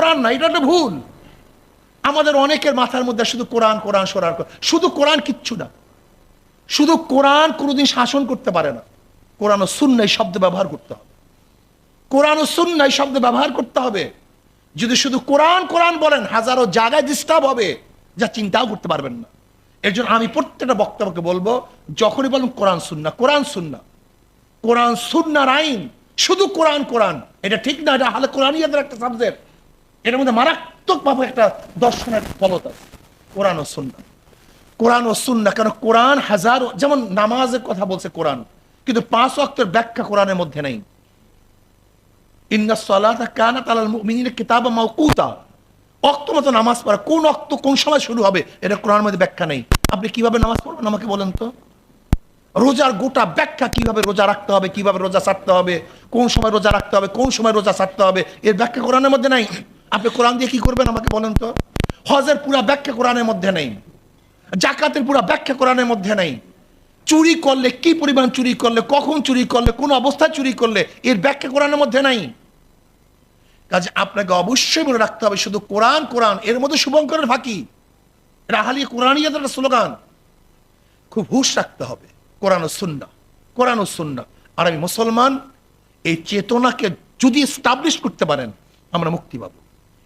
কোরআন না, এটা একটা ভুল। আমাদের অনেকের মাথার মধ্যে শুধু কোরআন কোরআন সরার, শুধু কোরআন কিচ্ছু না। শুধু কোরআন কোনোদিন শাসন করতে পারে না। কোরআন ও সুন্নাহ শব্দ ব্যবহার করতে হবে। কোরআন ও সুন্নাহ শব্দ ব্যবহার করতে হবে। যদি শুধু কোরআন কোরআন বলেন, হাজারো জায়গায় ডিস্টার্ব হবে, যা চিন্তাও করতে পারবেন না। এর জন্য আমি প্রত্যেকটা বক্তব্যকে বলবো, যখনই বলুন কোরআন সুন্নাহ, কোরআন সুন্নাহ, কোরআন সুন্নাহর আইন। শুধু কোরআন কোরআন এটা ঠিক না, এটা হালে কোরআনিয়াদের একটা সাবজেক্ট। এর মধ্যে মারাত্মকভাবে একটা দর্শনের ফলত আছে। কোরআন ও সুন্নাহ, কোরআন ও সুন্নাহ। কারণ কোরআন হাজারো, যেমন নামাজের কথা বলছে কোরআন, কিন্তু 5 ওয়াক্তের ব্যাখ্যা কোরআনের মধ্যে নেই। ইন্নাস সালাতা কানাত আলাল মুমিনিনা কিতাবাম মাওকুতা, ওয়াক্ত মতো নামাজ পড়া, কোন ওয়াক্ত কোন সময় শুরু হবে এটা কোরআনের মধ্যে ব্যাখ্যা নেই। আপনি কিভাবে নামাজ পড়বেন আমাকে বলেন তো? রোজার গোটা ব্যাখ্যা, কিভাবে রোজা রাখতে হবে, কিভাবে রোজা ছাড়তে হবে, কোন সময় রোজা রাখতে হবে, কোন সময় রোজা ছাড়তে হবে, এর ব্যাখ্যা কোরআনের মধ্যে নাই। আপনি কোরআন দিয়ে কি করবেন আমাকে বলেন তো? হজের পুরা ব্যাখ্যা কোরআনের মধ্যে নেই, জাকাতের পুরা ব্যাখ্যা কোরআনের মধ্যে নেই। চুরি করলে কি পরিমাণ চুরি করলে, কখন চুরি করলে, কোন অবস্থায় চুরি করলে, এর ব্যাখ্যা কোরআনের মধ্যে নাই। কাজে আপনাকে অবশ্যই মনে রাখতে হবে, শুধু কোরআন কোরআন, এর মধ্যে শুভঙ্করের ফাঁকি। এটা হালিয়ে কোরআনিয়াদের একটা স্লোগান। খুব হুঁশ রাখতে হবে, কোরআন ও সুন্নাহ, কোরআন ও সুন্নাহ। আর আমি মুসলমান, এই চেতনাকে যদি এস্টাবলিশ করতে পারেন, আমরা মুক্তি পাবো,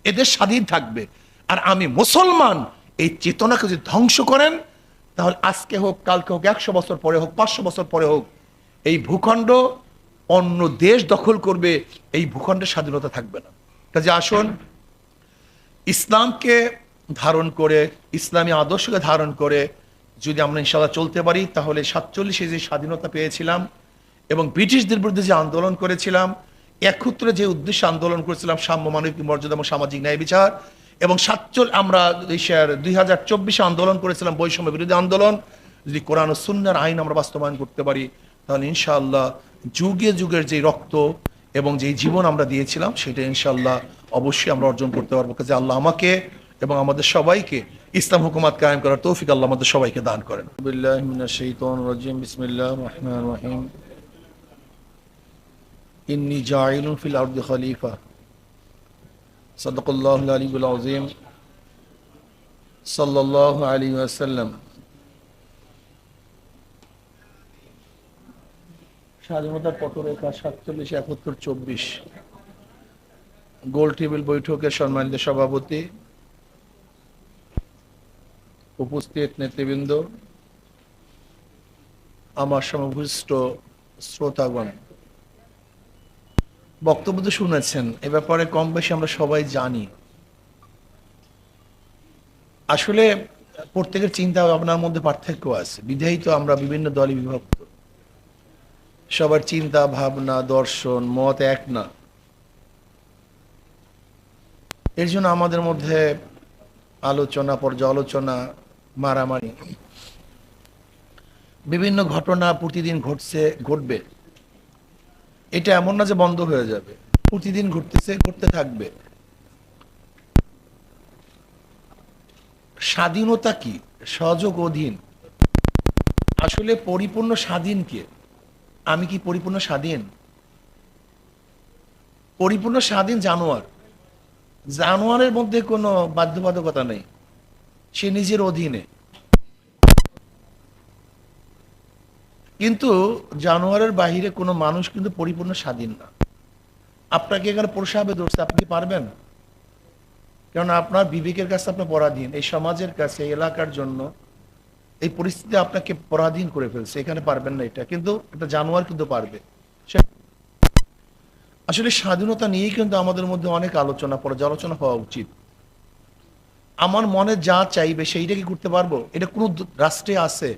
এদের স্বাধীন থাকবে। আর আমি মুসলমান, এই চেতনাকে যদি ধ্বংস করেন, তাহলে আজকে হোক, কালকে হোক, 100 বছর পরে হোক, 500 বছর পরে হোক, এই ভূখণ্ড অন্য দেশ দখল করবে, এই ভূখণ্ডের স্বাধীনতা থাকবে না। কাজে আসুন, ইসলামকে ধারণ করে, ইসলামী আদর্শকে ধারণ করে যদি আমরা ইনশাআল্লাহ চলতে পারি, তাহলে 47-এ যে স্বাধীনতা পেয়েছিলাম এবং ব্রিটিশদের বিরুদ্ধে যে আন্দোলন করেছিলাম, একত্রে যে উদ্দেশ্যে আন্দোলন করেছিলাম, সাম্য, মানবিক মর্যাদা এবং সামাজিক ন্যায় বিচার, এবং আমরা 2024-এ আন্দোলন করেছিলাম বৈষম্য বিরোধী আন্দোলন, যদি কোরআন ও সুন্নাহর আইন আমরা বাস্তবায়ন করতে পারি, তাহলে ইনশাআল্লাহ যুগে যুগের যে রক্ত এবং যে জীবন আমরা দিয়েছিলাম, সেটা ইনশাআল্লাহ অবশ্যই আমরা অর্জন করতে পারবো। কাজে আল্লাহ আমাকে এবং আমাদের সবাইকে ইসলাম হুকুমাত কায়েম করার তৌফিক আল্লাহ আমাদের সবাইকে দান করেন। বিল্লাহি মিনাশ শাইতানির রাজিম, বিসমিল্লাহির রহমানির রহিম। ইন্নী জাইলুন ফিল আরদি খলিফা, সাদাকাল্লাহুল আলিয়্যুল আযীম, সাল্লাল্লাহু আলাইহি ওয়াসাল্লাম। স্বাধীনতার পটরেখা 47, 71, 24। গোল টেবিল বৈঠকের সম্মানিত সভাপতি, উপস্থিত নেতৃবৃন্দ, আমার সমভূষ্ট শ্রোতাগণ, বক্তব্য তো শুনেছেন, এ ব্যাপারে কম বেশি আমরা সবাই জানি। আসলে প্রত্যেকের চিন্তা ভাবনার মধ্যে পার্থক্য আছে, বিধায়ী তো আমরা বিভিন্ন দলে বিভক্ত, সবার চিন্তা ভাবনা, দর্শন, মত এক না। এর জন্য আমাদের মধ্যে আলোচনা, পর্যালোচনা, মারামারি, বিভিন্ন ঘটনা প্রতিদিন ঘটবে। এটা এমন না যে বন্ধ হয়ে যাবে, প্রতিদিন ঘটতেছে, ঘটতে থাকবে। স্বাধীনতা কি? সহযোগ অধীন। আসলে পরিপূর্ণ স্বাধীন কে? আমি কি পরিপূর্ণ স্বাধীন? পরিপূর্ণ স্বাধীন জানোয়ার। জানোয়ারের মধ্যে কোনো বাধ্যবাধকতা নেই, সে নিজের অধীনে। কিন্তু জানোয়ারের বাহিরে কোনো মানুষ কিন্তু পরিপূর্ণ স্বাধীন না। আপনাকে এখানে প্রসাবে ধরছে, আপনি কি পারবেন? কারণ আপনার বিবেকের কাছে আপনার পরাধীন, এই সমাজের কাছে, এলাকার জন্য এই পরিস্থিতি আপনাকে পরাধীন করে ফেলছে, এখানে পারবেন না এটা। কিন্তু একটা জানোয়ার কিন্তু পারবে। আসলে স্বাধীনতা নিয়েই কিন্তু আমাদের মধ্যে অনেক আলোচনা, পর্যালোচনা হওয়া উচিত। আমার মনে যা চাইবে সেইটা কি করতে পারবো? এটা কোনো রাষ্ট্রে আছে?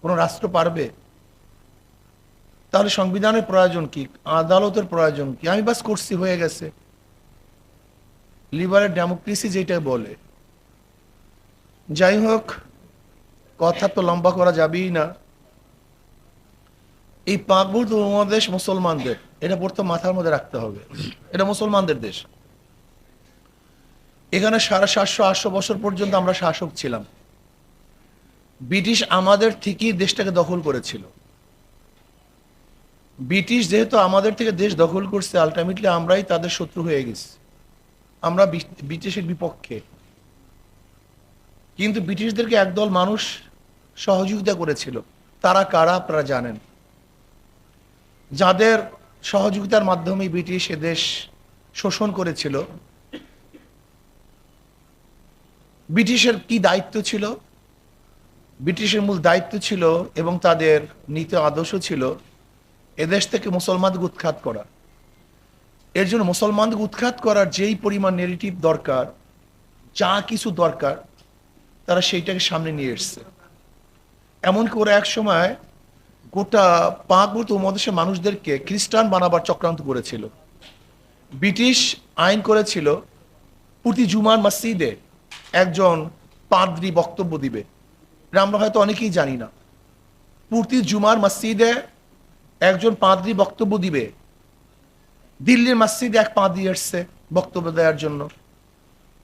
কোনো রাষ্ট্র পারবে? তাহলে সংবিধানের প্রয়োজন কি? আদালতের প্রয়োজন কি? আমি বাস করছি, হয়ে গেছে। লিবারেল ডেমোক্রেসি যেটা বলে। যাই হোক, কথা তো লম্বা করা যাবেই না। এই পাকভূত উপমহাদেশ মুসলমানদের, এটা প্রথম মাথার মধ্যে রাখতে হবে। এটা মুসলমানদের দেশ। এখানে 750-800 বছর পর্যন্ত আমরা শাসক ছিলাম। ব্রিটিশ আমাদের থেকেই দেশটাকে দখল করেছিল। ব্রিটিশ যেহেতু আমাদের থেকে দেশ দখল করছে, আলটিমেটলি আমরাই তাদের শত্রু হয়ে গেছি। আমরা ব্রিটিশের বিপক্ষে, কিন্তু ব্রিটিশদেরকে একদল মানুষ সহযোগিতা করেছিল। তারা কারা আপনারা জানেন, যাদের সহযোগিতার মাধ্যমে ব্রিটিশ এদেশ শোষণ করেছিল। ব্রিটিশের কি দায়িত্ব ছিল? ব্রিটিশের মূল দায়িত্ব ছিল এবং তাদের নীতি আদর্শ ছিল এদেশ থেকে মুসলমানদের উৎখাত করা। এর জন্য মুসলমানদের উৎখাত করার যেই পরিমাণ নেগেটিভ দরকার, যা কিছু দরকার, তারা সেইটাকে সামনে নিয়ে এসছে। এমনকি ওরা এক সময় গোটা পাক উপমহাদেশের মানুষদেরকে খ্রিস্টান বানাবার চক্রান্ত করেছিল। ব্রিটিশ আইন করেছিল প্রতি জুমার মসজিদে একজন পাদ্রী বক্তব্য দিবে। আমরা হয়তো অনেকেই জানি না, প্রতি জুমার মসজিদে একজন পাদ্রী বক্তব্য দিবে। দিল্লির মসজিদে এক পাদ্রী এসছে বক্তব্য দেওয়ার জন্য।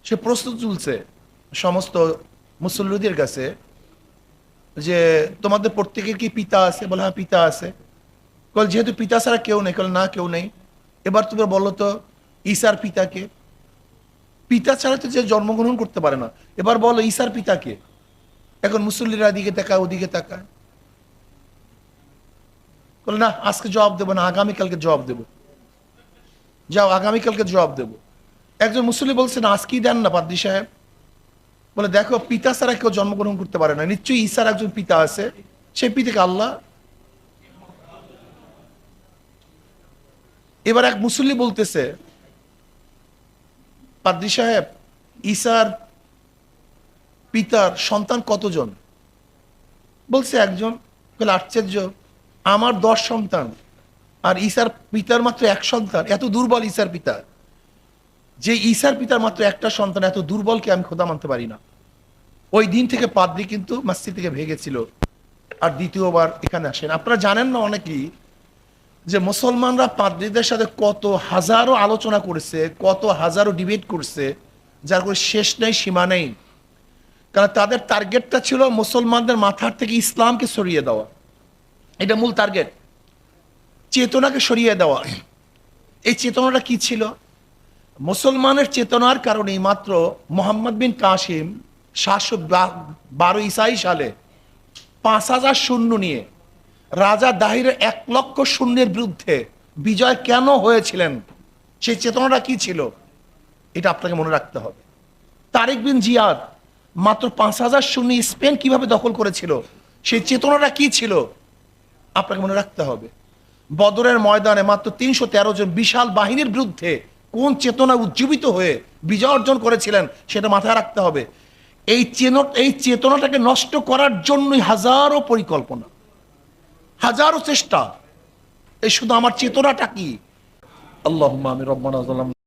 সে প্রশ্ন তুলছে সমস্ত মুসল্লিদের কাছে যে তোমাদের প্রত্যেকের কি পিতা আছে? বলে হ্যাঁ পিতা আছে। কল যেহেতু পিতা ছাড়া কেউ নেই, কল না কেউ নেই। এবার তুমি বলো তো ঈসার পিতাকে? পিতা ছাড়া তো যে জন্মগ্রহণ করতে পারে না। এবার বলো ঈসার পিতাকে? এখন মুসল্লিরা এদিকে তাকায় ওদিকে তাকায়। বলে না আজকে জবাব দেবো না, আগামীকালকে জবাব দেবো। যাও আগামীকালকে জবাব দেবো। একজন মুসল্লি বলছে না আজকেই দেন না পাদ্রী সাহেব। বলে দেখো পিতা ছাড়া কেউ জন্মগ্রহণ করতে পারে না, নিশ্চয়ই ঈসার একজন পিতা আছে, সেই পিতাকে আল্লাহ। এবার এক মুসল্লি বলতেছে পাদ্রী সাহেব ঈসার পিতার সন্তান কতজন? বলছে একজন। বলে আশ্চর্য, আমার 10 সন্তান আর ঈসার পিতার মাত্র 1 সন্তান। এত দুর্বল ঈসার পিতা, যে ঈসার পিতার মাত্র একটা সন্তান, এত দুর্বলকে আমি খোদা মানতে পারি না। ওই দিন থেকে পাদ্রী কিন্তু মসজিদ থেকে ভেগেছিল আর দ্বিতীয়বার এখানে আসেন। আপনারা জানেন না অনেকেই যে মুসলমানরা পাদ্রীদের সাথে কত হাজারো আলোচনা করেছে, কত হাজারো ডিবেট করছে, যার কোনো শেষ নেই সীমা নেই। কারণ তাদের টার্গেটটা ছিল মুসলমানদের মাথার থেকে ইসলামকে সরিয়ে দেওয়া। এটা মূল টার্গেট, চেতনাকে সরিয়ে দেওয়া। এই চেতনাটা কি ছিল? মুসলমানের চেতনার কারণেই মাত্র মোহাম্মদ বিন কাসিম 712 ঈসাই সালে 5000 সৈন্য নিয়ে রাজা দাহিরের 1 লক্ষ সৈন্যের বিরুদ্ধে বিজয় কেন হয়েছিলেন, সেই চেতনাটা কি ছিল, এটা আপনাকে মনে রাখতে হবে। তারিক বিন জিয়াদ মাত্র 5000 সৈন্য স্পেন কিভাবে দখল করেছিল, সেই চেতনাটা কি ছিল, আপনাকে মনে রাখতে হবে। বদরের ময়দানে মাত্র 313 জন বিশাল বাহিনীর বিরুদ্ধে কোন চেতনা উজ্জীবিত হয়ে বিজয় অর্জন করেছিলেন, সেটা মাথায় রাখতে হবে। এই চেতনাটাকে নষ্ট করার জন্যই হাজারো পরিকল্পনা, হাজারো চেষ্টা। এই শুধু আমার চেতনাটা কি? আল্লাহুম্মা আমিন। রব্বানা যালামনা